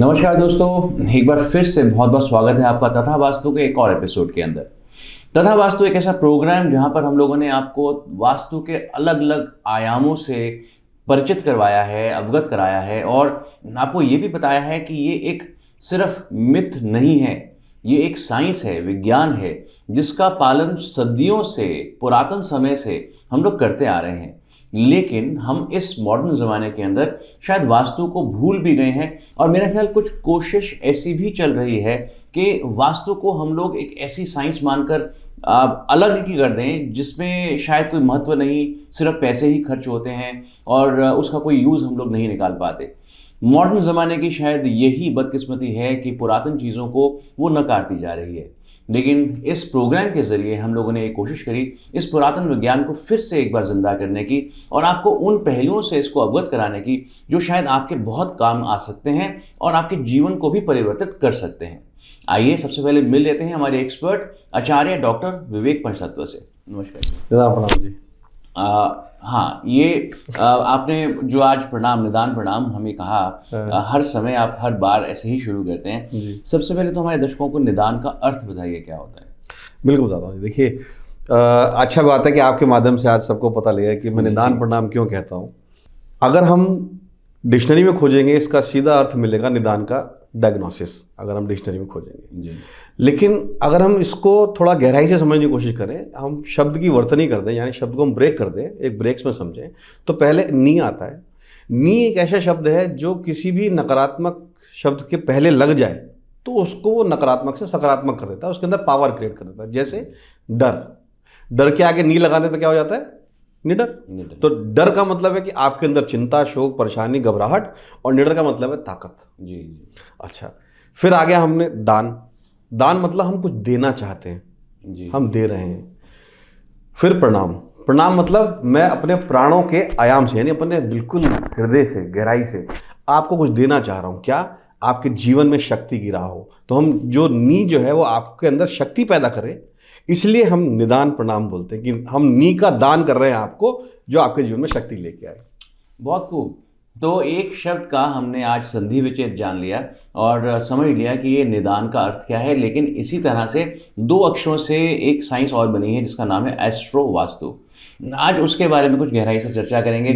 नमस्कार दोस्तों, एक बार फिर से बहुत बहुत स्वागत है आपका तथा वास्तु के एक और एपिसोड के अंदर। तथा वास्तु एक ऐसा प्रोग्राम जहां पर हम लोगों ने आपको वास्तु के अलग अलग आयामों से परिचित करवाया है, अवगत कराया है और आपको ये भी बताया है कि ये एक सिर्फ मिथ नहीं है, ये एक साइंस है, विज्ञान है, जिसका पालन सदियों से, पुरातन समय से हम लोग करते आ रहे हैं। लेकिन हम इस मॉडर्न ज़माने के अंदर शायद वास्तु को भूल भी गए हैं और मेरा ख्याल कुछ कोशिश ऐसी भी चल रही है कि वास्तु को हम लोग एक ऐसी साइंस मानकर अलग की कर दें जिसमें शायद कोई महत्व नहीं, सिर्फ पैसे ही खर्च होते हैं और उसका कोई यूज़ हम लोग नहीं निकाल पाते। मॉडर्न ज़माने की शायद यही बदकिस्मती है कि पुरातन चीज़ों को वो नकारती जा रही है। लेकिन इस प्रोग्राम के ज़रिए हम लोगों ने ये कोशिश करी इस पुरातन विज्ञान को फिर से एक बार ज़िंदा करने की और आपको उन पहलुओं से इसको अवगत कराने की जो शायद आपके बहुत काम आ सकते हैं और आपके जीवन को भी परिवर्तित कर सकते हैं। आइए सबसे पहले मिल लेते हैं हमारे एक्सपर्ट आचार्य डॉक्टर विवेक पंचतत्व से। नमस्कार। प्रणाम जी। हाँ, ये आपने जो आज निदान प्रणाम हमें कहा, हर समय आप हर बार ऐसे ही शुरू करते हैं। सबसे पहले तो हमारे दर्शकों को निदान का अर्थ बताइए, क्या होता है? बिल्कुल बताता हूँ। देखिए, अच्छा बात है कि आपके माध्यम से आज सबको पता लगा कि मैं निदान प्रणाम क्यों कहता हूँ। अगर हम डिक्शनरी में खोजेंगे इसका सीधा अर्थ मिलेगा निदान का डायग्नोसिस, अगर हम डिक्शनरी में खोजेंगे जी। लेकिन अगर हम इसको थोड़ा गहराई से समझने की कोशिश करें, हम शब्द की वर्तनी कर दें, यानी शब्द को हम ब्रेक कर दें, एक ब्रेक्स में समझें, तो पहले नी आता है। नी एक ऐसा शब्द है जो किसी भी नकारात्मक शब्द के पहले लग जाए तो उसको वो नकारात्मक से सकारात्मक कर देता है, उसके अंदर पावर क्रिएट कर देता है। जैसे डर के आगे नी लगा दें तो क्या हो जाता है? निडर। तो डर का मतलब है कि आपके अंदर चिंता, शोक, परेशानी, घबराहट, और निडर का मतलब है ताकत। जी। अच्छा, फिर आ गया हमने दान मतलब हम कुछ देना चाहते हैं जी, हम दे रहे हैं। फिर प्रणाम मतलब मैं अपने प्राणों के आयाम से, यानी अपने बिल्कुल हृदय से, गहराई से आपको कुछ देना चाह रहा हूँ। क्या? आपके जीवन में शक्ति की राह हो। तो हम जो नी जो है वो आपके अंदर शक्ति पैदा करे, इसलिए हम निदान प्रणाम बोलते हैं कि हम नी का दान कर रहे हैं आपको, जो आपके जीवन में शक्ति लेके आए। बहुत खूब। तो एक शब्द का हमने आज संधि विच्छेद जान लिया और समझ लिया कि ये निदान का अर्थ क्या है। लेकिन इसी तरह से दो अक्षरों से एक साइंस और बनी है जिसका नाम है एस्ट्रो वास्तु। आज उसके बारे में कुछ गहराई से चर्चा करेंगे।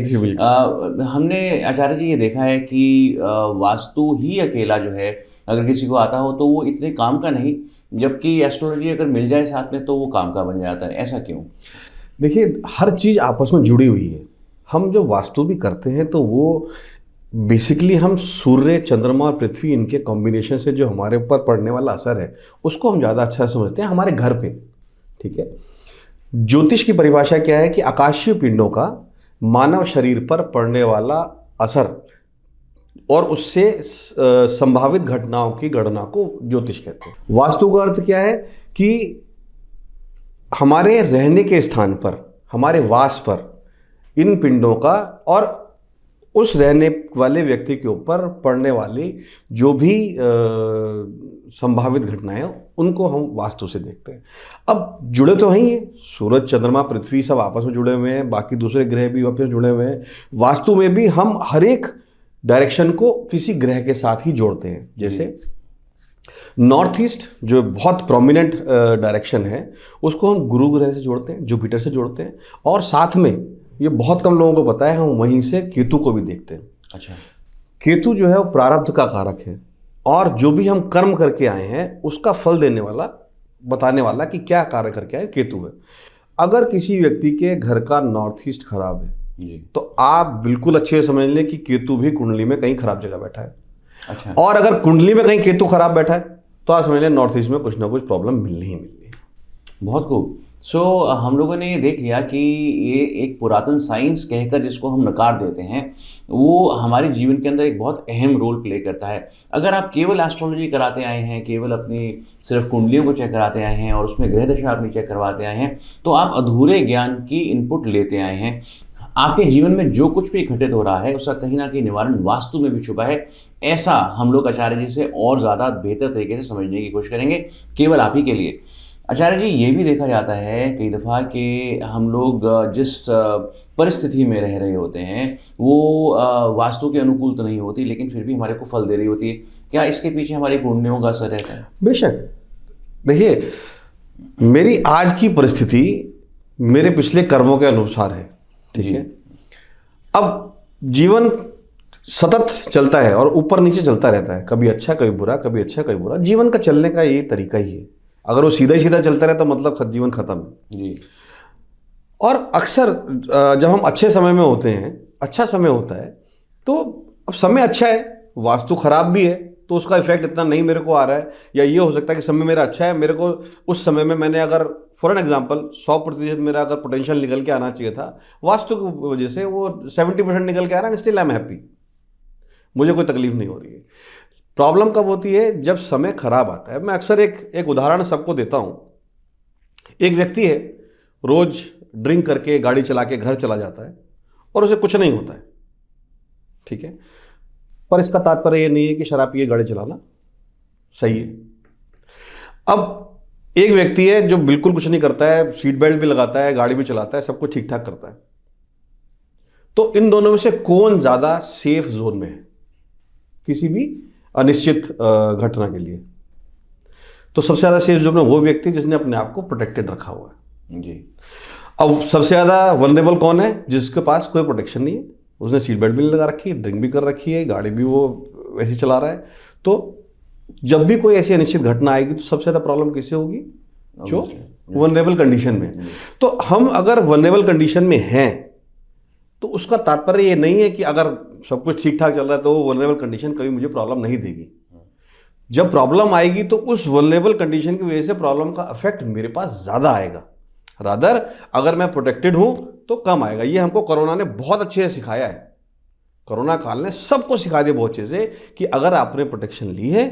हमने आचार्य जी ये देखा है कि वास्तु ही अकेला जो है, अगर किसी को आता हो तो वो इतने काम का नहीं, जबकि एस्ट्रोलॉजी अगर मिल जाए साथ में तो वो काम का बन जाता है। ऐसा क्यों? देखिए, हर चीज़ आपस में जुड़ी हुई है। हम जो वास्तु भी करते हैं तो वो बेसिकली हम सूर्य, चंद्रमा और पृथ्वी, इनके कॉम्बिनेशन से जो हमारे ऊपर पड़ने वाला असर है उसको हम ज़्यादा अच्छा समझते हैं हमारे घर पे। ठीक है। ज्योतिष की परिभाषा क्या है कि आकाशीय पिंडों का मानव शरीर पर पड़ने वाला असर और उससे संभावित घटनाओं की गणना को ज्योतिष कहते हैं। वास्तु का अर्थ क्या है कि हमारे रहने के स्थान पर, हमारे वास पर इन पिंडों का और उस रहने वाले व्यक्ति के ऊपर पड़ने वाली जो भी संभावित घटनाएं हैं उनको हम वास्तु से देखते हैं। अब जुड़े तो हैं ही, सूरज, चंद्रमा, पृथ्वी सब आपस में जुड़े हुए हैं, बाकी दूसरे ग्रह भी आपस में जुड़े हुए हैं। वास्तु में भी हम हर एक डायरेक्शन को किसी ग्रह के साथ ही जोड़ते हैं। जैसे नॉर्थ ईस्ट जो बहुत प्रोमिनेंट डायरेक्शन है उसको हम गुरु ग्रह से जोड़ते हैं, जुपिटर से जोड़ते हैं, और साथ में ये बहुत कम लोगों को पता है, हम वहीं से केतु को भी देखते हैं। अच्छा। केतु जो है वो प्रारब्ध का कारक है और जो भी हम कर्म करके आए हैं उसका फल देने वाला, बताने वाला कि क्या कार्य करके आए, केतु है। अगर किसी व्यक्ति के घर का नॉर्थ ईस्ट खराब है जी, तो आप बिल्कुल अच्छे से समझ लें कि केतु भी कुंडली में कहीं खराब जगह बैठा है। अच्छा। और अगर कुंडली में कहीं केतु खराब बैठा है तो आप समझ लें नॉर्थ ईस्ट में कुछ ना कुछ प्रॉब्लम मिलनी ही मिलनी है। बहुत खूब। हम लोगों ने ये देख लिया कि ये एक पुरातन साइंस कहकर जिसको हम नकार देते हैं वो हमारे जीवन के अंदर एक बहुत अहम रोल प्ले करता है। अगर आप केवल एस्ट्रोलॉजी कराते आए हैं, केवल अपनी सिर्फ कुंडलियों को चेक कराते आए हैं और उसमें ग्रह दशा अपनी चेक करवाते आए हैं, तो आप अधूरे ज्ञान की इनपुट लेते आए हैं। आपके जीवन में जो कुछ भी घटित हो रहा है उसका कहीं ना कहीं निवारण वास्तु में भी छुपा है। ऐसा हम लोग आचार्य जी से और ज़्यादा बेहतर तरीके से समझने की कोशिश करेंगे केवल आप ही के लिए। आचार्य जी, ये भी देखा जाता है कई दफ़ा कि हम लोग जिस परिस्थिति में रह रहे होते हैं वो वास्तु के अनुकूल तो नहीं होती, लेकिन फिर भी हमारे को फल दे रही होती है। क्या इसके पीछे हमारी कुंडलियों का असर रहता है? बेशक। देखिए, मेरी आज की परिस्थिति मेरे पिछले कर्मों के अनुसार है, ठीक जी। है। अब जीवन सतत चलता है और ऊपर नीचे चलता रहता है, कभी अच्छा कभी बुरा, कभी अच्छा कभी बुरा। जीवन का चलने का यही तरीका ही है। अगर वो सीधा ही सीधा चलता रहता मतलब जीवन खत्म है। जी। और अक्सर जब हम अच्छे समय में होते हैं, अच्छा समय होता है, तो अब समय अच्छा है, वास्तु खराब भी है, तो उसका इफेक्ट इतना नहीं मेरे को आ रहा है। या ये हो सकता है कि समय मेरा अच्छा है, मेरे को उस समय में मैंने अगर फॉर एन एग्जाम्पल 100% मेरा अगर पोटेंशियल निकल के आना चाहिए था, वास्तु की वजह से वो 70% निकल के आ रहा है, स्टिल आई एम हैप्पी, मुझे कोई तकलीफ नहीं हो रही है। प्रॉब्लम कब होती है? जब समय खराब आता है। मैं अक्सर एक उदाहरण सबको देता हूँ। एक व्यक्ति है, रोज ड्रिंक करके गाड़ी चला के घर चला जाता है और उसे कुछ नहीं होता है, ठीक है। पर इसका तात्पर्य ये नहीं है कि शराब पी के गाड़ी चलाना सही है। अब एक व्यक्ति है जो बिल्कुल कुछ नहीं करता है, सीट बेल्ट भी लगाता है, गाड़ी भी चलाता है, सब कुछ ठीक ठाक करता है, तो इन दोनों में से कौन ज्यादा सेफ जोन में है किसी भी अनिश्चित घटना के लिए? तो सबसे ज्यादा सेफ जोन में वो व्यक्ति जिसने अपने आप को प्रोटेक्टेड रखा हुआ है। जी। अब सबसे ज़्यादा वनरेबल कौन है? जिसके पास कोई प्रोटेक्शन नहीं है, उसने सीट बेल्ट भी नहीं लगा रखी है, ड्रिंक भी कर रखी है, गाड़ी भी वो वैसे ही चला रहा है। तो जब भी कोई ऐसी अनिश्चित घटना आएगी तो सबसे ज़्यादा प्रॉब्लम किससे होगी? जो वनरेबल कंडीशन में है। तो हम अगर वनरेबल कंडीशन में हैं तो उसका तात्पर्य ये नहीं है कि अगर सब कुछ ठीक ठाक चल रहा है तो वो वनरेबल कंडीशन कभी मुझे प्रॉब्लम नहीं देगी। जब प्रॉब्लम आएगी तो उस वनरेबल कंडीशन की वजह से प्रॉब्लम का इफेक्ट मेरे पास ज़्यादा आएगा। रादर अगर मैं प्रोटेक्टेड हूं तो कम आएगा। ये हमको कोरोना ने बहुत अच्छे से सिखाया है। कोरोना काल ने सबको सिखा दिया बहुत अच्छे से कि अगर आपने प्रोटेक्शन ली है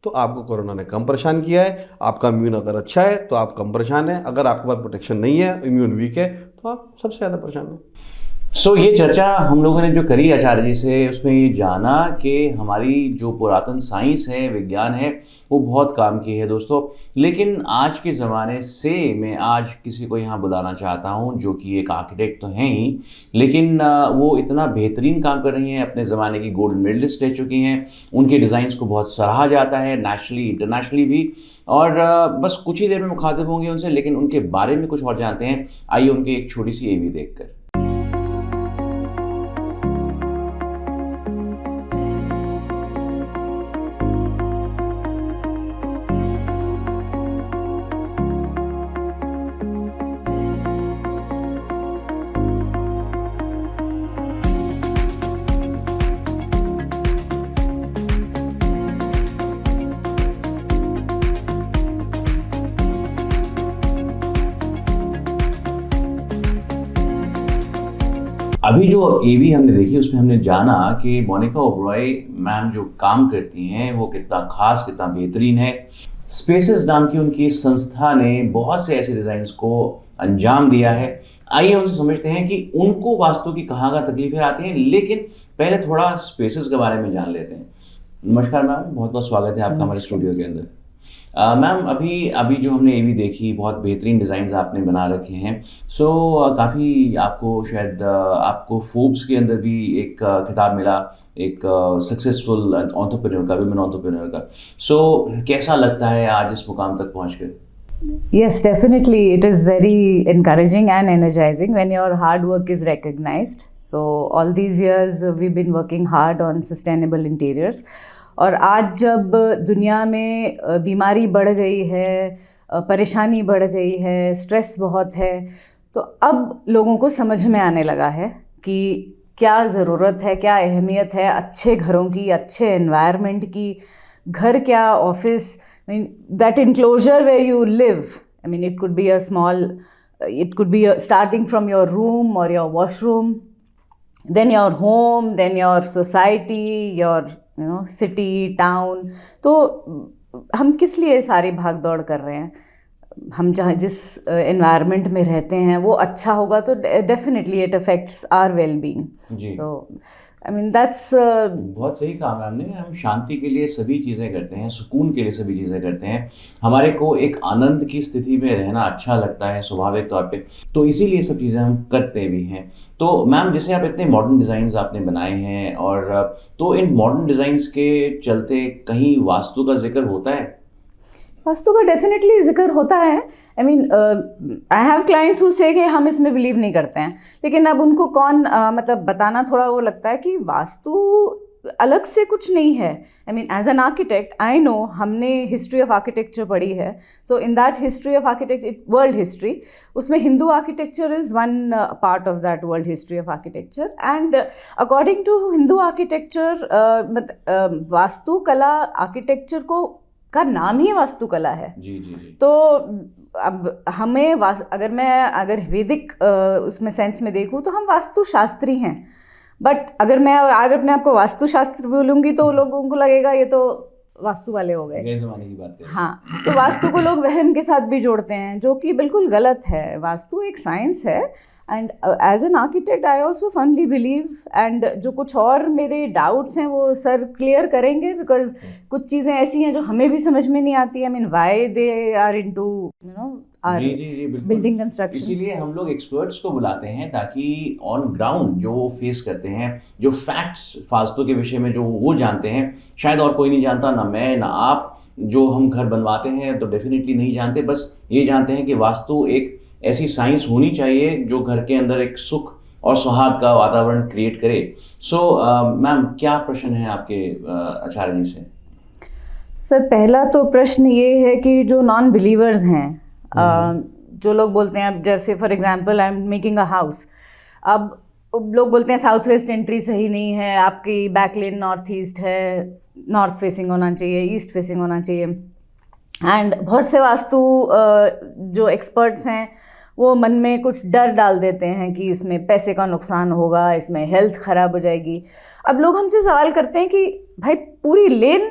तो आपको कोरोना ने कम परेशान किया है। आपका इम्यून अगर अच्छा है तो आप कम परेशान है, अगर आपके पास प्रोटेक्शन नहीं है, इम्यून वीक है, तो आप सबसे ज़्यादा परेशान है। सो ये चर्चा हम लोगों ने जो करी आचार्य जी से, उसमें ये जाना कि हमारी जो पुरातन साइंस है, विज्ञान है, वो बहुत काम की है दोस्तों। लेकिन आज के ज़माने से मैं आज किसी को यहाँ बुलाना चाहता हूँ जो कि एक आर्किटेक्ट तो हैं ही, लेकिन वो इतना बेहतरीन काम कर रही हैं, अपने ज़माने की गोल्ड मेडलिस्ट रह चुकी हैं। उनके डिज़ाइंस को बहुत सराहा जाता है, नेशनली इंटरनेशनली भी। और बस कुछ ही देर में मुखातिब होंगे उनसे, लेकिन उनके बारे में कुछ और जानते हैं। आइए उनकी एक छोटी सी AV देखकर। अभी जो AV हमने देखी उसमें हमने जाना कि मोनिका ओबरॉय मैम जो काम करती हैं वो कितना खास, कितना बेहतरीन है। स्पेसेस नाम की उनकी संस्था ने बहुत से ऐसे डिज़ाइंस को अंजाम दिया है। आइए उनसे समझते हैं कि उनको वास्तु की कहाँ कहाँ तकलीफें आती हैं, लेकिन पहले थोड़ा स्पेसेस के बारे में जान लेते हैं। नमस्कार मैम, बहुत बहुत स्वागत है आपका हमारे स्टूडियो के अंदर। मैम अभी जो हमने AV देखी, बहुत बेहतरीन डिज़ाइंस आपने बना रखे हैं। सो काफ़ी आपको शायद आपको फोर्ब्स के अंदर भी एक खिताब मिला, एक सक्सेसफुल एंटरप्रेन्योर का, विमेन एंटरप्रेन्योर का। सो कैसा लगता है आज इस मुकाम तक पहुंचकर? Yes, definitely. It is very encouraging and energizing when your hard work is recognized. So all these years we've been working hard on sustainable interiors. और आज जब दुनिया में बीमारी बढ़ गई है, परेशानी बढ़ गई है, स्ट्रेस बहुत है, तो अब लोगों को समझ में आने लगा है कि क्या ज़रूरत है, क्या अहमियत है अच्छे घरों की, अच्छे एनवायरनमेंट की। घर क्या, office, I mean, that enclosure where you live, I mean, it could be a small, it could be starting from your room or your washroom, then your home, then your society, your city, town. तो हम किस लिए सारी भाग दौड़ कर रहे हैं? हम जहाँ जिस एनवायरनमेंट में रहते हैं वो अच्छा होगा तो definitely it affects our well being. तो I mean, that's बहुत सही कहा मैम ने। हम शांति के लिए सभी चीज़ें करते हैं, सुकून के लिए सभी चीज़ें करते हैं, हमारे को एक आनंद की स्थिति में रहना अच्छा लगता है स्वाभाविक तौर पे, तो इसीलिए सब चीज़ें हम करते भी हैं। तो मैम जैसे आप इतने मॉडर्न डिज़ाइंस आपने बनाए हैं और तो इन मॉडर्न डिज़ाइंस के चलते कहीं वास्तु का जिक्र होता है? वास्तु का डेफिनेटली जिक्र होता है। I mean I have clients who से कि हम इसमें बिलीव नहीं करते हैं, लेकिन अब उनको कौन मतलब बताना थोड़ा वो लगता है कि वास्तु अलग से कुछ नहीं है। I mean as an architect I know, हमने हिस्ट्री ऑफ आर्किटेक्चर पढ़ी है, so in that history of architect world history, उसमें Hindu architecture is one part of that world history of architecture. And according to Hindu architecture वास्तुकला architecture को का नाम ही वास्तुकला है। जी जी जी। तो अब हमें अगर वैदिक उसमें सेंस में देखूं तो हम वास्तुशास्त्री हैं, बट अगर मैं आज अपने आप को वास्तुशास्त्र बोलूँगी तो लोगों को लगेगा ये तो वास्तु वाले हो गए। नए ज़माने की बात करें। हाँ, तो वास्तु को लोग वहम के साथ भी जोड़ते हैं, जो कि बिल्कुल गलत है। वास्तु एक साइंस है and as an architect I also firmly believe, and जो कुछ और मेरे डाउट्स हैं वो सर क्लियर करेंगे, बिकॉज कुछ चीज़ें ऐसी हैं जो हमें भी समझ में नहीं आती। I mean why they are into जी जी जी बिल्कुल। Building construction. इसीलिए हम लोग एक्सपर्ट्स को बुलाते हैं ताकि ऑन ग्राउंड जो फेस करते हैं, जो फैक्ट्स वास्तु के विषय में जो वो जानते हैं, शायद और कोई नहीं जानता, ना मैं ना आप, जो हम घर बनवाते हैं तो डेफिनेटली नहीं जानते, बस ये जानते हैं कि वास्तु एक ऐसी साइंस होनी चाहिए जो घर के अंदर एक सुख और सौहार्द का वातावरण क्रिएट करे। सो मैम क्या प्रश्न है आपके आचार्य जी से? सर पहला तो प्रश्न ये है कि जो नॉन बिलीवर्स हैं, जो लोग बोलते हैं, अब जैसे for example I am making a house, अब लोग बोलते हैं साउथ वेस्ट एंट्री सही नहीं है, आपकी बैक लेन नॉर्थ ईस्ट है, नॉर्थ फेसिंग होना चाहिए, ईस्ट फेसिंग होना चाहिए। एंड बहुत से वास्तु जो एक्सपर्ट्स हैं वो मन में कुछ डर डाल देते हैं कि इसमें पैसे का नुकसान होगा, इसमें हेल्थ ख़राब हो जाएगी। अब लोग हमसे सवाल करते हैं कि भाई पूरी लेन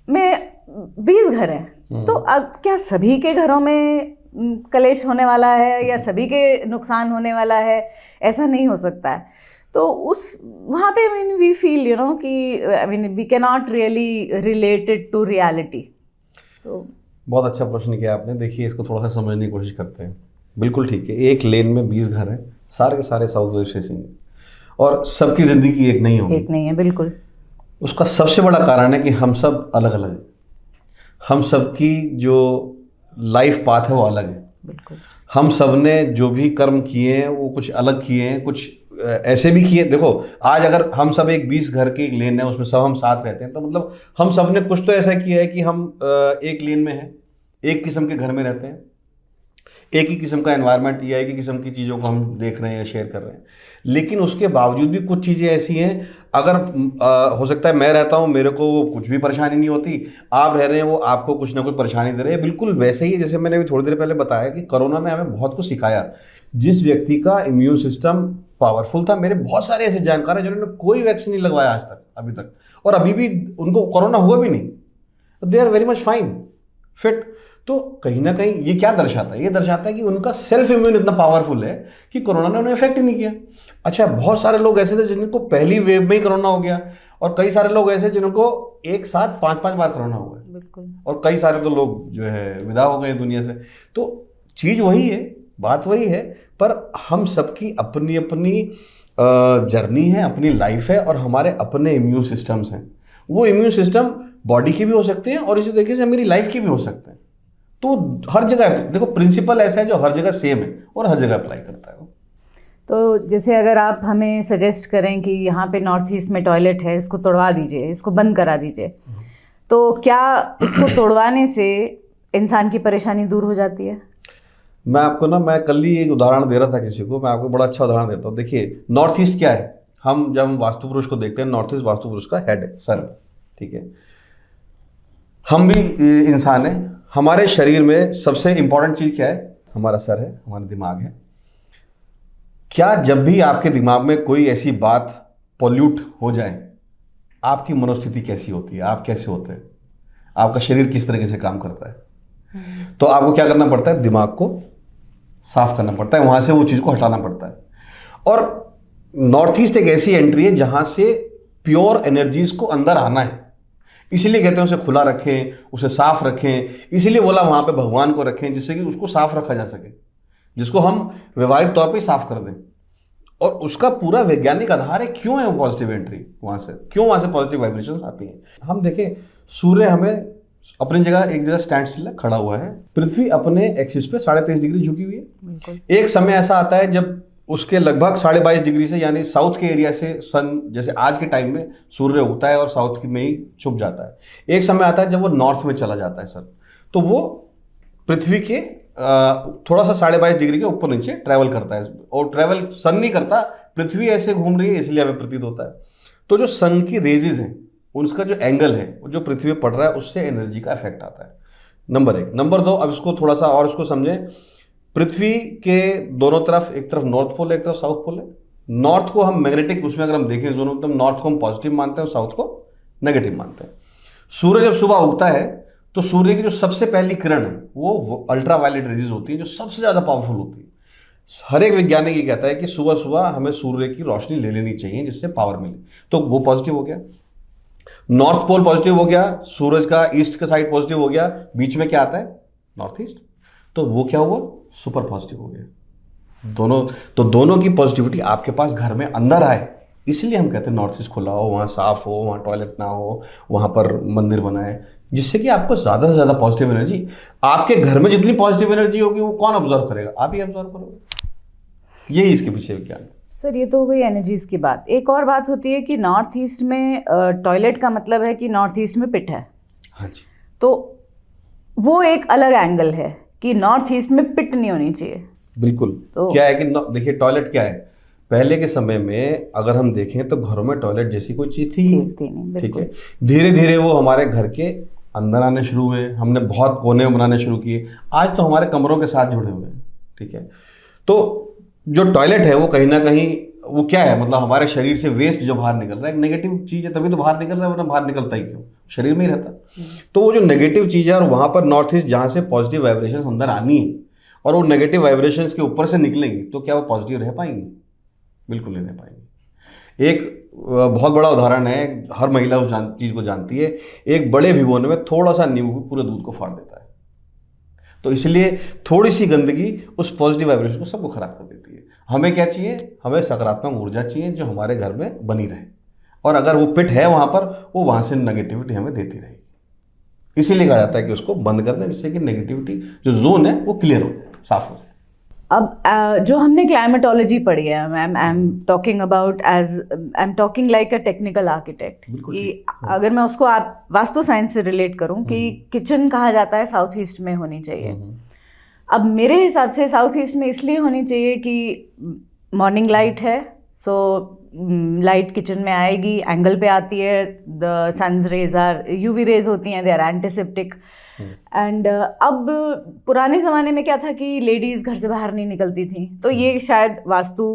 में 20 घर हैं, तो अब क्या सभी के घरों में कलेश होने वाला है या सभी के नुकसान होने वाला है? ऐसा नहीं हो सकता है। तो उस वहाँ पे I mean we feel you know कि I mean we can not really relate it to reality. तो बहुत अच्छा प्रश्न किया आपने। देखिए इसको थोड़ा सा समझने की कोशिश करते हैं। बिल्कुल ठीक है, एक लेन में 20 घर हैं, सारे के सारे साउथ वेस्ट फेसिंग है और सबकी ज़िंदगी एक नहीं होगी। एक नहीं है, बिल्कुल। उसका सबसे बड़ा कारण है कि हम सब अलग अलग हैं, हम सबकी जो लाइफ पाथ है वो अलग है। बिल्कुल। हम सब ने जो भी कर्म किए हैं वो कुछ अलग किए हैं, कुछ ऐसे भी किए। देखो आज अगर हम सब एक 20 घर की एक लेन है, उसमें सब हम साथ रहते हैं, तो मतलब हम सब ने कुछ तो ऐसा किया है कि हम एक लेन में हैं, एक किस्म के घर में रहते हैं, एक ही किस्म का एनवायरनमेंट या एक ही किस्म की चीज़ों को हम देख रहे हैं या शेयर कर रहे हैं। लेकिन उसके बावजूद भी कुछ चीज़ें ऐसी हैं, अगर हो सकता है मैं रहता हूँ, मेरे को कुछ भी परेशानी नहीं होती, आप रह रहे हैं वो आपको कुछ ना कुछ परेशानी दे रहे हैं। बिल्कुल वैसे ही जैसे मैंने अभी थोड़ी देर पहले बताया कि कोरोना ने हमें बहुत कुछ सिखाया। जिस व्यक्ति का इम्यून सिस्टम पावरफुल था, मेरे बहुत सारे ऐसे जानकार हैं जिन्होंने कोई वैक्सीन नहीं लगवाया आज तक, अभी तक, और अभी भी उनको कोरोना हुआ भी नहीं, they are very much fine, fit. तो कहीं ना कहीं ये क्या दर्शाता है? ये दर्शाता है कि उनका सेल्फ इम्यून इतना पावरफुल है कि कोरोना ने उन्हें इफेक्ट ही नहीं किया। अच्छा, बहुत सारे लोग ऐसे थे जिनको पहली वेव में ही कोरोना हो गया, और कई सारे लोग ऐसे जिनको एक साथ 5-5 बार कोरोना हुआ है, बिल्कुल। और कई सारे तो लोग जो है विदा हो गए दुनिया से। तो चीज़ वही है, बात वही है, पर हम सबकी अपनी अपनी जर्नी है, अपनी लाइफ है, और हमारे अपने इम्यून सिस्टम्स हैं। वो इम्यून सिस्टम बॉडी की भी हो सकते हैं और इसी तरीके से मेरी लाइफ की भी हो सकते हैं। तो हर जगह देखो प्रिंसिपल ऐसा है जो हर जगह सेम है और हर जगह अप्लाई करता है वो। तो जैसे अगर आप हमें सजेस्ट करें कि यहाँ पे नॉर्थ ईस्ट में टॉयलेट है, इसको तोड़वा दीजिए, इसको बंद करा दीजिए, तो क्या इसको तोड़वाने से इंसान की परेशानी दूर हो जाती है? मैं आपको मैं कल ही एक उदाहरण दे रहा था किसी को, मैं आपको बड़ा अच्छा उदाहरण देता हूँ। देखिए नॉर्थ ईस्ट क्या है, जब हम वास्तु पुरुष को देखते हैं, नॉर्थ ईस्ट वास्तु पुरुष का हेड है, सर, ठीक है। हम भी इंसान हैं, हमारे शरीर में सबसे इंपॉर्टेंट चीज़ क्या है? हमारा सर है, हमारा दिमाग है। क्या जब भी आपके दिमाग में कोई ऐसी बात पॉल्यूट हो जाए, आपकी मनोस्थिति कैसी होती है, आप कैसे होते हैं, आपका शरीर किस तरीके से काम करता है? तो आपको क्या करना पड़ता है? दिमाग को साफ करना पड़ता है, वहाँ से वो चीज़ को हटाना पड़ता है। और नॉर्थ ईस्ट एक ऐसी एंट्री है जहां से प्योर एनर्जीज को अंदर आना है, इसीलिए कहते हैं उसे खुला रखें, उसे साफ रखें, इसीलिए बोला वहां पे भगवान को रखें जिससे कि उसको साफ रखा जा सके, जिसको हम व्यवहारिक तौर पे साफ कर दें। और उसका पूरा वैज्ञानिक आधार है क्यों है वो पॉजिटिव एंट्री वहां से, क्यों वहां से पॉजिटिव वाइब्रेशंस आती हैं। हम देखें सूर्य हमें अपनी जगह एक जगह स्टैंड स्टिल खड़ा हुआ है, पृथ्वी अपने एक्सिस पे 23.5 डिग्री झुकी हुई है। एक समय ऐसा आता है जब उसके लगभग 22.5 डिग्री से, यानी साउथ के एरिया से सन, जैसे आज के टाइम में सूर्य उगता है और साउथ में ही छुप जाता है। एक समय आता है जब वो नॉर्थ में चला जाता है सर, तो वो पृथ्वी के थोड़ा सा 22.5 डिग्री के ऊपर नीचे ट्रैवल करता है, और ट्रैवल सन नहीं करता, पृथ्वी ऐसे घूम रही है इसलिए हमें प्रतीत होता है। तो जो सन की रेजेज हैं उसका जो एंगल है जो पृथ्वी पर पड़ रहा है उससे एनर्जी का इफेक्ट आता है, नंबर 1। नंबर 2, अब इसको थोड़ा सा और इसको समझें। पृथ्वी के दोनों तरफ, एक तरफ नॉर्थ पोल है, एक तरफ साउथ पोल है। नॉर्थ को हम मैग्नेटिक, उसमें अगर हम देखें जोनों, तो नॉर्थ को हम पॉजिटिव मानते हैं और साउथ को नेगेटिव मानते हैं। सूर्य जब सुबह उगता है तो सूर्य की जो सबसे पहली किरण है वो अल्ट्रा वायलेट रेजेस होती है, जो सबसे ज़्यादा पावरफुल होती है। हर एक वैज्ञानिक ये कहता है कि सुबह सुबह हमें सूर्य की रोशनी ले लेनी चाहिए जिससे पावर मिले, तो वो पॉजिटिव हो गया। नॉर्थ पोल पॉजिटिव हो गया, सूरज का ईस्ट का साइड पॉजिटिव हो गया, बीच में क्या आता है, नॉर्थ ईस्ट, तो वो क्या हुआ, सुपर पॉजिटिव हो गया। दोनों की पॉजिटिविटी आपके पास घर में अंदर आए, इसलिए हम कहते हैं नॉर्थ ईस्ट खुला हो, वहाँ साफ हो, वहाँ टॉयलेट ना हो, वहाँ पर मंदिर बनाए, जिससे कि आपको ज़्यादा से ज़्यादा पॉजिटिव एनर्जी, आपके घर में जितनी पॉजिटिव एनर्जी होगी वो कौन ऑब्जर्व करेगा, आप ही ऑब्जर्व करोगे। यही इसके पीछे विज्ञान है। सर ये तो हो गई एनर्जीज की बात। एक और बात होती है कि नॉर्थ ईस्ट में टॉयलेट का मतलब है कि नॉर्थ ईस्ट में पिट है। हाँ जी, तो वो एक अलग एंगल है कि नॉर्थ ईस्ट में पिट नहीं होनी चाहिए। बिल्कुल। तो क्या है कि देखिए टॉयलेट क्या है, पहले के समय में अगर हम देखें तो घरों में टॉयलेट जैसी कोई चीज़ थी नहीं, ठीक है। धीरे धीरे वो हमारे घर के अंदर आने शुरू हुए, हमने बहुत कोने बनाने शुरू किए, आज तो हमारे कमरों के साथ जुड़े हुए हैं, ठीक है। तो जो टॉयलेट है वो कहीं ना कहीं वो क्या है, मतलब हमारे शरीर से वेस्ट जो बाहर निकल रहा है, एक नेगेटिव चीज़ है, तभी तो बाहर निकल रहा है, वरना बाहर निकलता ही क्यों, शरीर में ही रहता। तो वो जो नेगेटिव चीज़ है, और वहाँ पर नॉर्थ ईस्ट जहाँ से पॉजिटिव वाइब्रेशन अंदर आनी है और वो नेगेटिव वाइब्रेशंस के ऊपर से निकलेंगी, तो क्या वो पॉजिटिव रह पाएंगी, बिल्कुल नहीं रह पाएंगी। एक बहुत बड़ा उदाहरण है, हर महिला उस चीज़ को जानती है, एक बड़े भिगोने में थोड़ा सा नींबू पूरे दूध को फाड़ देता है। तो इसलिए थोड़ी सी गंदगी उस पॉजिटिव वाइब्रेशन को सबको खराब कर देती है। हमें क्या चाहिए, हमें सकारात्मक ऊर्जा चाहिए जो हमारे घर में बनी रहे, और अगर वो पिट है वहाँ पर, वो वहाँ से नेगेटिविटी हमें देती रहेगी। इसीलिए कहा जाता है कि उसको बंद कर दें, जिससे कि नेगेटिविटी जो जोन है वो क्लियर हो, साफ हो जाए। अब जो हमने क्लाइमेटोलॉजी पढ़ी है, I am talking about as I am talking like a technical architect, कि अगर मैं उसको आप वास्तु साइंस से रिलेट करूं कि किचन कहा जाता है साउथ ईस्ट में होनी चाहिए। अब मेरे हिसाब से साउथ ईस्ट में इसलिए होनी चाहिए कि मॉर्निंग लाइट है, तो लाइट किचन में आएगी, एंगल पे आती है, the sun's rays or UV rays होती हैं, दे आर एंटीसेप्टिक। एंड अब पुराने ज़माने में क्या था कि लेडीज़ घर से बाहर नहीं निकलती थी, तो ये शायद वास्तु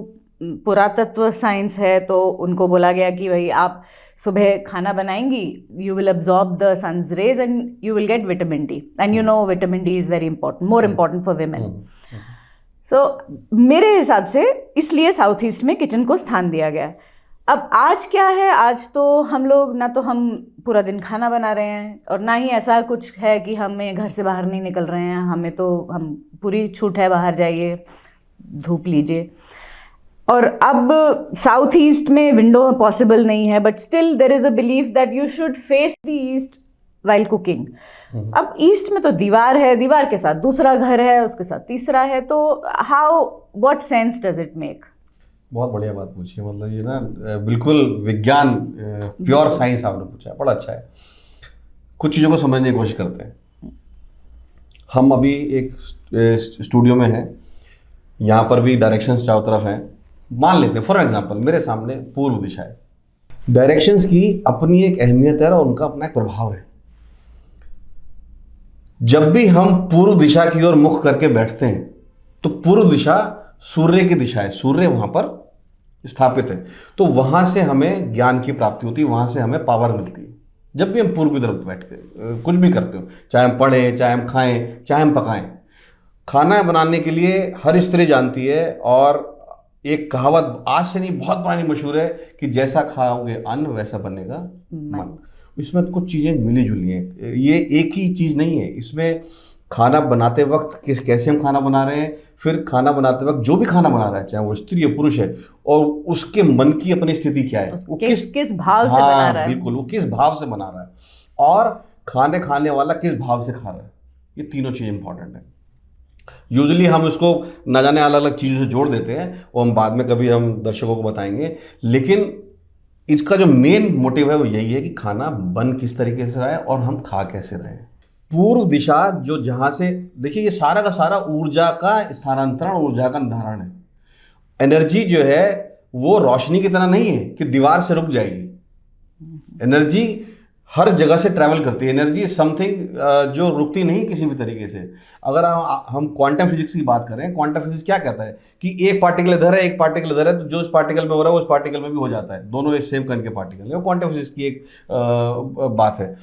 पुरातत्व साइंस है, तो उनको बोला गया कि भाई आप सुबह खाना बनाएंगी, you will absorb the sun's rays and you will get vitamin D, and you know vitamin D is very important, more important for women. So मेरे हिसाब से इसलिए साउथ ईस्ट में किचन को स्थान दिया गया है। अब आज क्या है, आज तो हम लोग ना तो हम पूरा दिन खाना बना रहे हैं, और ना ही ऐसा कुछ है कि हमें घर से बाहर नहीं निकल रहे हैं, हमें तो हम पूरी छूट है, बाहर जाइए, धूप लीजिए। और अब साउथ ईस्ट में विंडो पॉसिबल नहीं है, but still there is a belief that you should face the east while cooking. अब ईस्ट में तो दीवार है, दीवार के साथ दूसरा घर है, उसके साथ तीसरा है, तो how, what sense does it make? बहुत बढ़िया बात पूछी है, मतलब ये ना बिल्कुल विज्ञान, प्योर साइंस आपने पूछा, बड़ा अच्छा है। कुछ चीज़ों को समझने की कोशिश करते हैं। हम अभी एक स्टूडियो में हैं, यहाँ पर भी डायरेक्शंस चारों तरफ हैं। मान लेते हैं फॉर एग्जांपल मेरे सामने पूर्व दिशा है। डायरेक्शंस की अपनी एक अहमियत है और उनका अपना एक प्रभाव है। जब भी हम पूर्व दिशा की ओर मुख करके बैठते हैं तो पूर्व दिशा सूर्य की दिशा है, सूर्य वहाँ पर स्थापित है, तो वहाँ से हमें ज्ञान की प्राप्ति होती है, वहाँ से हमें पावर मिलती है। जब भी हम पूर्व की तरफ बैठ के कुछ भी करते हो, चाहे हम पढ़ें, चाहे हम खाएं, चाहे हम पकाएं, खाना बनाने के लिए हर स्त्री जानती है और एक कहावत आज से नहीं बहुत पुरानी मशहूर है कि जैसा खाओगे अन्न वैसा बनेगा मन। इसमें कुछ चीज़ें मिली जुली हैं, ये एक ही चीज़ नहीं है। इसमें खाना बनाते वक्त कैसे हम खाना बना रहे हैं, फिर खाना बनाते वक्त जो भी खाना बना रहा है, चाहे वो स्त्री या पुरुष है, और उसके मन की अपनी स्थिति क्या है, वो किस भाव से बना रहा है। बिल्कुल, वो किस भाव से बना रहा है, और खाने वाला किस भाव से खा रहा है। ये तीनों चीज़ इंपॉर्टेंट है। यूजुअली हम इसको न जाने अलग अलग चीज़ों से जोड़ देते हैं, और हम बाद में कभी हम दर्शकों को बताएंगे, लेकिन इसका जो मेन मोटिव है वो यही है कि खाना बन किस तरीके से रहा है और हम खा कैसे रहे हैं। पूर्व दिशा जो जहाँ से, देखिए ये सारा का सारा ऊर्जा का स्थानांतरण, ऊर्जा का निर्धारण है। एनर्जी जो है वो रोशनी की तरह नहीं है कि दीवार से रुक जाएगी। एनर्जी हर जगह से ट्रैवल करती है। एनर्जी समथिंग जो रुकती नहीं किसी भी तरीके से। अगर हम क्वांटम फिजिक्स की बात करें, क्वांटम फिजिक्स क्या कहता है कि एक पार्टिकल इधर है, एक पार्टिकल इधर है, तो जो उस पार्टिकल में हो रहा है उस पार्टिकल में भी हो जाता है। दोनों एक सेम कण के पार्टिकल है। वो क्वांटम फिजिक्स की एक बात है।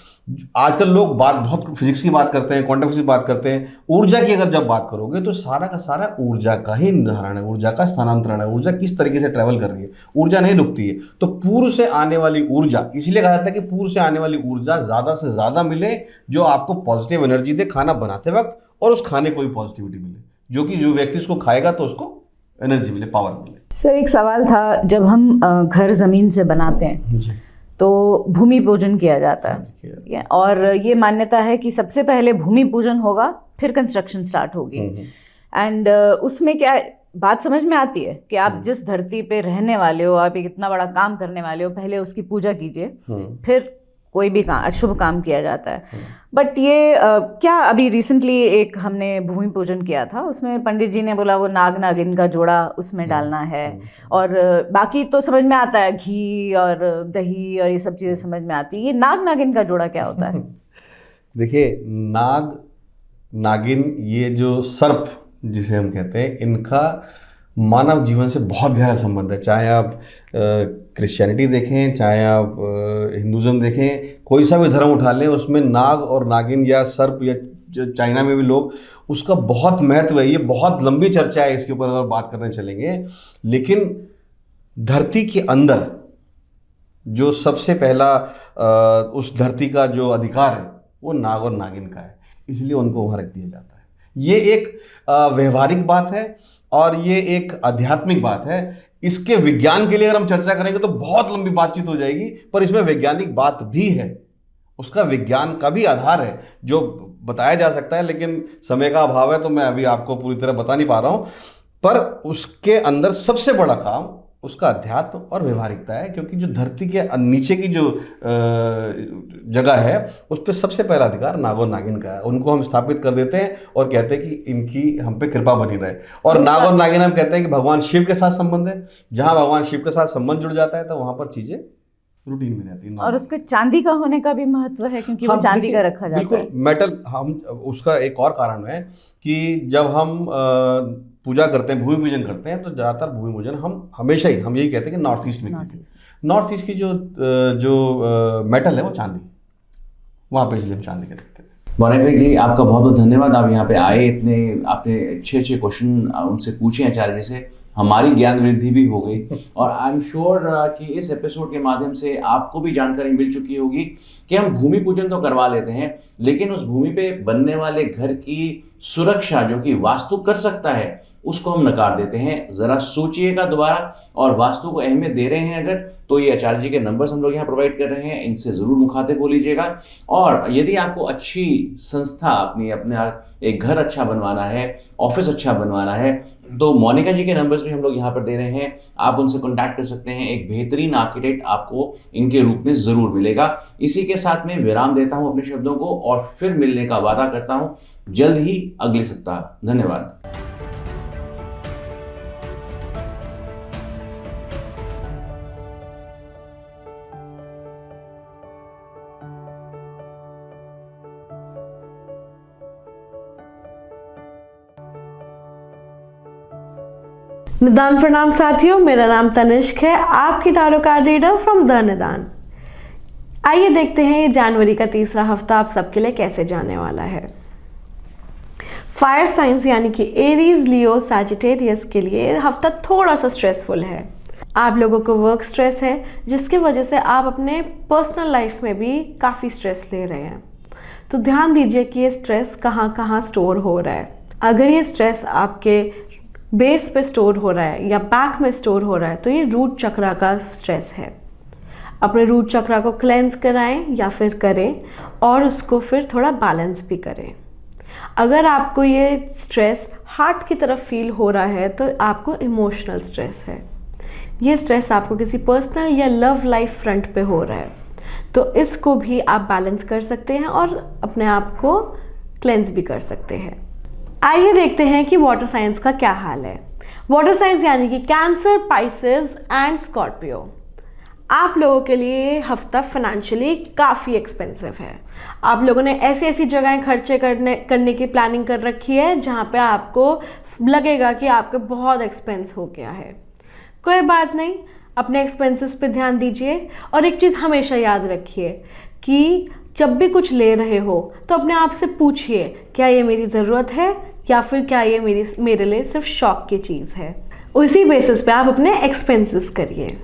आजकल लोग बहुत फिजिक्स की बात करते हैं, क्वांटम फिजिक्स की बात करते हैं। ऊर्जा की अगर जब बात करोगे तो सारा का सारा ऊर्जा का ही निर्धारण है, ऊर्जा का स्थानांतरण है, ऊर्जा किस तरीके से ट्रैवल कर रही है। ऊर्जा नहीं रुकती है। तो पूर्व से आने वाली ऊर्जा, इसलिए कहा जाता है कि पूर्व से आने वाली ऊर्जा ज़्यादा से ज़्यादा मिले, जो आपको पॉजिटिव एनर्जी दे खाना बनाते वक्त, और उस खाने को भी पॉजिटिविटी मिले, जो कि जो व्यक्ति उसको खाएगा तो उसको एनर्जी मिले, पावर मिले। सर एक सवाल था, जब हम घर ज़मीन से बनाते हैं तो भूमि पूजन किया जाता है, ठीक है, और ये मान्यता है कि सबसे पहले भूमि पूजन होगा फिर कंस्ट्रक्शन स्टार्ट होगी। एंड उसमें क्या बात समझ में आती है कि आप जिस धरती पे रहने वाले हो, आप एक इतना बड़ा काम करने वाले हो, पहले उसकी पूजा कीजिए, फिर कोई भी काम, शुभ काम किया जाता है। बट ये क्या अभी रिसेंटली एक हमने भूमि पूजन किया था, उसमें पंडित जी ने बोला वो नाग नागिन का जोड़ा उसमें डालना है, और बाकी तो समझ में आता है, घी और दही और ये सब चीज़ें समझ में आती है। ये नाग नागिन का जोड़ा क्या होता है? देखिए, नाग नागिन, ये जो सर्प जिसे हम कहते हैं, इनका मानव जीवन से बहुत गहरा संबंध है। चाहे आप क्रिश्चियनिटी देखें, चाहे आप हिंदुज़म देखें, कोई सा भी धर्म उठा लें, उसमें नाग और नागिन या सर्प, या चाइना में भी लोग, उसका बहुत महत्व है। ये बहुत लंबी चर्चा है इसके ऊपर अगर बात करने चलेंगे। लेकिन धरती के अंदर जो सबसे पहला उस धरती का जो अधिकार है वो नाग और नागिन का है, इसलिए उनको वहाँ रख दिया जाता है। ये एक व्यवहारिक बात है और ये एक आध्यात्मिक बात है। इसके विज्ञान के लिए अगर हम चर्चा करेंगे तो बहुत लंबी बातचीत हो जाएगी, पर इसमें वैज्ञानिक बात भी है, उसका विज्ञान का भी आधार है जो बताया जा सकता है। लेकिन समय का अभाव है तो मैं अभी आपको पूरी तरह बता नहीं पा रहा हूँ। पर उसके अंदर सबसे बड़ा काम उसका अध्यात्म और व्यवहारिकता है, क्योंकि जो धरती के नीचे की जो जगह है उस पर सबसे पहला अधिकार नाग और नागिन का है। उनको हम स्थापित कर देते हैं और कहते हैं कि इनकी हम पे कृपा बनी रहे। और नाग और नागिन हम कहते हैं कि भगवान शिव के साथ संबंध है। जहाँ भगवान शिव के साथ संबंध जुड़ जाता है तो वहाँ पर चीज़ें रूटीन में रहती है। और उसके चांदी का होने का भी महत्व है, क्योंकि वो चांदी का रखा जाता है। बिल्कुल, मेटल। हम उसका एक और कारण है कि जब हम पूजा करते हैं, भूमि पूजन करते हैं, तो ज़्यादातर भूमि पूजन हम हमेशा ही हम यही कहते हैं कि नॉर्थ ईस्ट में कीजिए। नॉर्थ ईस्ट की जो मेटल है वो चांदी, वहाँ पे इसलिए हम चांदी के रखते हैं। मोनिका जी, आपका बहुत बहुत धन्यवाद। आप यहाँ पे आए, इतने आपने अच्छे क्वेश्चन उनसे पूछे आचार्य जी से, हमारी ज्ञान वृद्धि भी हो गई। और आई एम श्योर कि इस एपिसोड के माध्यम से आपको भी जानकारी मिल चुकी होगी कि हम भूमि पूजन तो करवा लेते हैं, लेकिन उस भूमि पे बनने वाले घर की सुरक्षा जो कि वास्तु कर सकता है, उसको हम नकार देते हैं। ज़रा सोचिएगा दोबारा, और वास्तु को अहमियत दे रहे हैं अगर, तो ये आचार्य जी के नंबर्स हम लोग यहाँ प्रोवाइड कर रहे हैं, इनसे ज़रूर मुखातिब हो लीजिएगा। और यदि आपको अच्छी संस्था, अपना एक घर अच्छा बनवाना है, ऑफिस अच्छा बनवाना है, तो मोनिका जी के नंबर्स भी हम लोग यहाँ पर दे रहे हैं, आप उनसे कॉन्टैक्ट कर सकते हैं। एक बेहतरीन आर्किटेक्ट आपको इनके रूप में ज़रूर मिलेगा। इसी के साथ में विराम देता हूँ अपने शब्दों को, और फिर मिलने का वादा करता हूँ जल्द ही अगले सप्ताह। धन्यवाद। निदान प्रणाम साथियों, मेरा नाम तनिष्क है, आपकी tarot card reader from the Nidaan. आइए देखते हैं ये जनवरी का तीसरा हफ्ता आप सबके लिए कैसे जाने वाला है। फायर साइंस यानी कि एरीज, लियो, सैजिटेरियस के लिए हफ्ता थोड़ा सा स्ट्रेसफुल है। आप लोगों को वर्क स्ट्रेस है जिसकी वजह से आप अपने पर्सनल लाइफ में भी काफ़ी स्ट्रेस ले रहे हैं। तो ध्यान दीजिए कि ये स्ट्रेस कहाँ कहाँ स्टोर हो रहा है। अगर ये स्ट्रेस आपके बेस पे स्टोर हो रहा है या बैक में स्टोर हो रहा है तो ये रूट चक्रा का स्ट्रेस है। अपने रूट चक्रा को क्लेंस कराएं या फिर करें और उसको फिर थोड़ा बैलेंस भी करें। अगर आपको ये स्ट्रेस हार्ट की तरफ फील हो रहा है तो आपको इमोशनल स्ट्रेस है। ये स्ट्रेस आपको किसी पर्सनल या लव लाइफ फ्रंट पे हो रहा है, तो इसको भी आप बैलेंस कर सकते हैं और अपने आप को क्लेंस भी कर सकते हैं। आइए देखते हैं कि वाटर साइंस का क्या हाल है। वाटर साइंस यानी कि कैंसर, पाइसेस एंड स्कॉर्पियो। आप लोगों के लिए हफ्ता फाइनेंशियली काफ़ी एक्सपेंसिव है। आप लोगों ने ऐसी ऐसी जगहें खर्चे करने की प्लानिंग कर रखी है जहाँ पे आपको लगेगा कि आपका बहुत एक्सपेंस हो गया है। कोई बात नहीं, अपने एक्सपेंसेस पे ध्यान दीजिए और एक चीज़ हमेशा याद रखिए कि जब भी कुछ ले रहे हो तो अपने आप से पूछिए क्या ये मेरी ज़रूरत है या फिर क्या ये मेरे लिए सिर्फ शौक की चीज़ है। उसी बेसिस पे आप अपने एक्सपेंसेस करिए।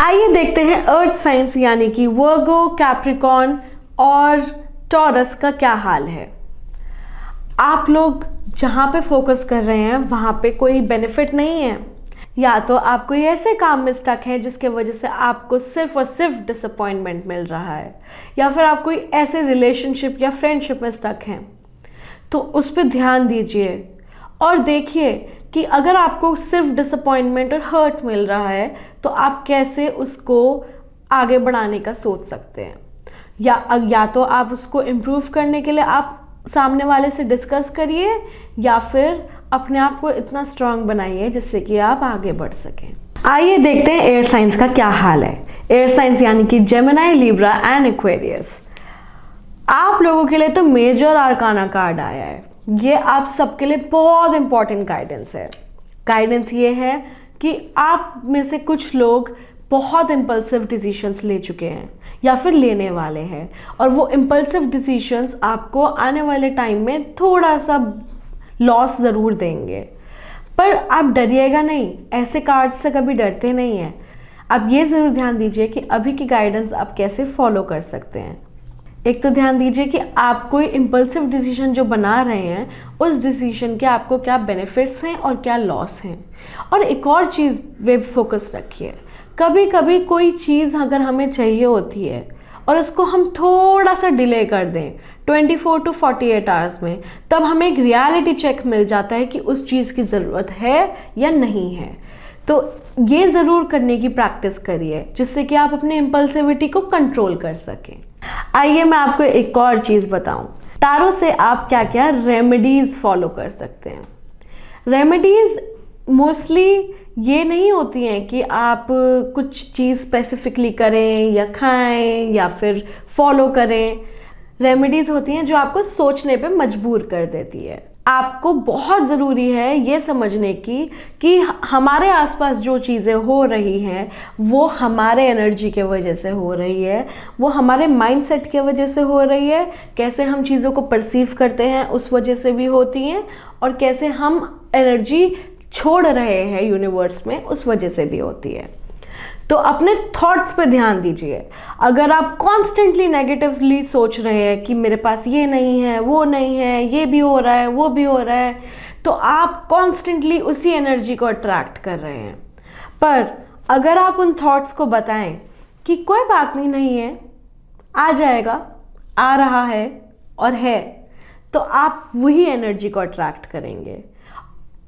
आइए देखते हैं अर्थ साइंस यानी कि वर्गो, कैप्रिकॉर्न और टॉरस का क्या हाल है। आप लोग जहाँ पे फोकस कर रहे हैं वहाँ पे कोई बेनिफिट नहीं है, या तो आप कोई ऐसे काम में स्टक हैं जिसके वजह से आपको सिर्फ और सिर्फ डिसअपॉइंटमेंट मिल रहा है, या फिर आप कोई ऐसे रिलेशनशिप या फ्रेंडशिप में स्टक हैं। तो उस पर ध्यान दीजिए और देखिए कि अगर आपको सिर्फ डिसअपॉइंटमेंट और हर्ट मिल रहा है तो आप कैसे उसको आगे बढ़ाने का सोच सकते हैं, या तो आप उसको इम्प्रूव करने के लिए आप सामने वाले से डिस्कस करिए या फिर अपने आप को इतना स्ट्रांग बनाइए जिससे कि आप आगे बढ़ सकें। आइए देखते हैं एयर साइंस का क्या हाल है। एयर साइंस यानी कि जेमिनी, लिब्रा एंड एक्वेरियस। आप लोगों के लिए तो मेजर आर्काना कार्ड आया है। ये आप सबके लिए बहुत इंपॉर्टेंट गाइडेंस है। गाइडेंस ये है कि आप में से कुछ लोग बहुत इम्पल्सिव डिसीजंस ले चुके हैं या फिर लेने वाले हैं, और वो इम्पल्सिव डिसीजंस आपको आने वाले टाइम में थोड़ा सा लॉस ज़रूर देंगे। पर आप डरिएगा नहीं, ऐसे कार्ड से कभी डरते नहीं हैं। आप ये ज़रूर ध्यान दीजिए कि अभी की गाइडेंस आप कैसे फॉलो कर सकते हैं। एक तो ध्यान दीजिए कि आप कोई इम्पल्सिव डिसीजन जो बना रहे हैं उस डिसीजन के आपको क्या बेनिफिट्स हैं और क्या लॉस हैं। और एक और चीज़ पे फोकस रखिए, कभी कभी कोई चीज़ अगर हमें चाहिए होती है और उसको हम थोड़ा सा डिले कर दें 24 to 48 आवर्स में, तब हमें एक रियलिटी चेक मिल जाता है कि उस चीज़ की ज़रूरत है या नहीं है। तो ये ज़रूर करने की प्रैक्टिस करिए जिससे कि आप अपने इम्पल्सिविटी को कंट्रोल कर सकें। आइए मैं आपको एक और चीज़ बताऊं, टारो से आप क्या क्या रेमेडीज़ फॉलो कर सकते हैं। रेमेडीज़ मोस्टली ये नहीं होती हैं कि आप कुछ चीज़ स्पेसिफिकली करें या खाएं या फिर फॉलो करें। रेमेडीज़ होती हैं जो आपको सोचने पे मजबूर कर देती है। आपको बहुत ज़रूरी है ये समझने की कि हमारे आसपास जो चीज़ें हो रही हैं वो हमारे एनर्जी के वजह से हो रही है, वो हमारे माइंडसेट के वजह से हो रही है, कैसे हम चीज़ों को परसीव करते हैं उस वजह से भी होती हैं, और कैसे हम एनर्जी छोड़ रहे हैं यूनिवर्स में उस वजह से भी होती है। तो अपने थॉट्स पे ध्यान दीजिए। अगर आप कॉन्स्टेंटली नेगेटिवली सोच रहे हैं कि मेरे पास ये नहीं है, वो नहीं है, ये भी हो रहा है, वो भी हो रहा है, तो आप कॉन्स्टेंटली उसी एनर्जी को अट्रैक्ट कर रहे हैं। पर अगर आप उन थॉट्स को बताएं कि कोई बात नहीं है, आ जाएगा, आ रहा है और है, तो आप वही एनर्जी को अट्रैक्ट करेंगे।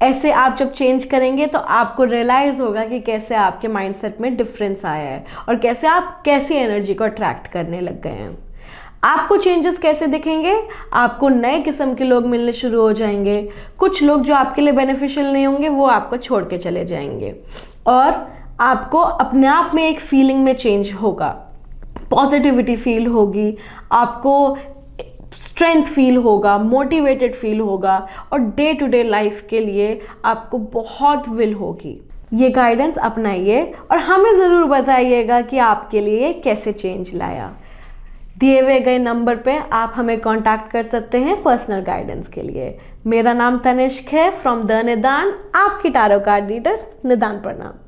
ऐसे आप जब चेंज करेंगे तो आपको रियलाइज़ होगा कि कैसे आपके माइंडसेट में डिफरेंस आया है और कैसे आप कैसी एनर्जी को अट्रैक्ट करने लग गए हैं। आपको चेंजेस कैसे दिखेंगे? आपको नए किस्म के लोग मिलने शुरू हो जाएंगे। कुछ लोग जो आपके लिए बेनिफिशियल नहीं होंगे वो आपको छोड़ के चले जाएंगे, और आपको अपने आप में एक फीलिंग में चेंज होगा, पॉजिटिविटी फील होगी, आपको स्ट्रेंथ फील होगा, मोटिवेटेड फील होगा, और डे टू डे लाइफ के लिए आपको बहुत विल होगी। ये गाइडेंस अपनाइए और हमें ज़रूर बताइएगा कि आपके लिए कैसे चेंज लाया। दिए हुए गए नंबर पे आप हमें कांटेक्ट कर सकते हैं पर्सनल गाइडेंस के लिए। मेरा नाम तनिष्क है फ्रॉम द निदान, आपकी टारो कार्ड रीडर। निदान प्रणाम।